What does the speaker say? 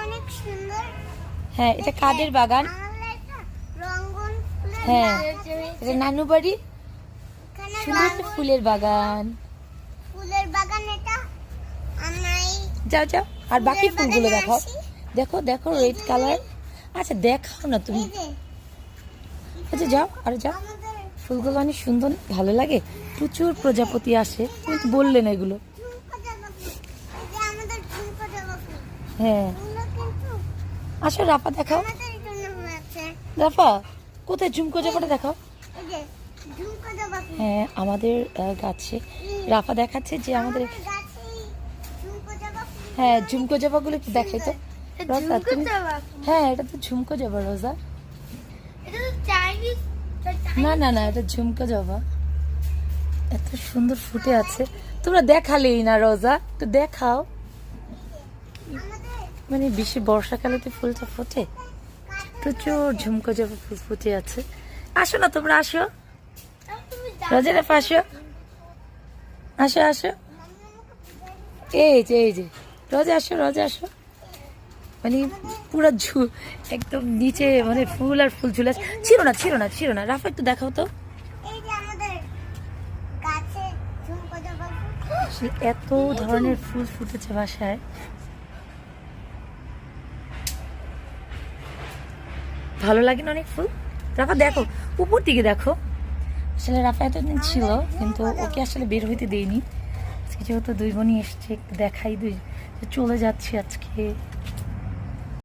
অনেক সুন্দর। হ্যাঁ, এটা কাদের বাগান? হ্যাঁ, এটা নানু বাড়ি। সুন্দর ফুলের বাগান। ফুলের বাগান এটা। যাও যাও, আর বাকি ফুলগুলো দেখাও। দেখো দেখো, রেড কালার। আচ্ছা দেখাও না তুমি। আচ্ছা যাও, আর যাও। ফুলগুলো অনেক সুন্দর, ভালো লাগে। প্রচুর প্রজাপতি আসে, তুমি তো বললে না এগুলো। হ্যাঁ, আসো রাফা দেখাও। রাফা কোথায় ঝুমকো জবাটা দেখাও। হ্যাঁ, আমাদের গাছে রাফা দেখাচ্ছে যে আমাদের। হ্যাঁ, ঝুমকো জবাগুলো একটু দেখাই তো রোজা তুমি। হ্যাঁ, এটা তো ঝুমকো জবা রোজা। না না না, এটা ঝুমকো জবা। এত সুন্দর ফুটে আছে, তোমরা দেখালেই না রোজা, তো দেখাও। মানে বেশি বর্ষাকালে তো ফুলটা ফোটে, প্রচুর ঝুমকো জবা ফুল ফুটে আছে। আসো না তোমরা, আসো রোজা রাফা, আসো আসো আসো। এই যে এই যে রোজা, আসো রোজা আসো। মানে পুরো একদম নিচে মানে ফুল আর ফুল ঝুলে আছে। ছিল না ছিল না ছিল না। রাফা একটু দেখাও তো। এত ধরনের ফুল ফুটেছে বাসায়, ভালো লাগে না অনেক ফুল। রাফা দেখো উপর দিকে দেখো। আসলে রাফা এতদিন ছিল, কিন্তু ওকে আসলে বের হইতে দেয়নি। যেহেতু দুই বোনই এসছে, একটু দেখাই, চলে যাচ্ছে আজকে।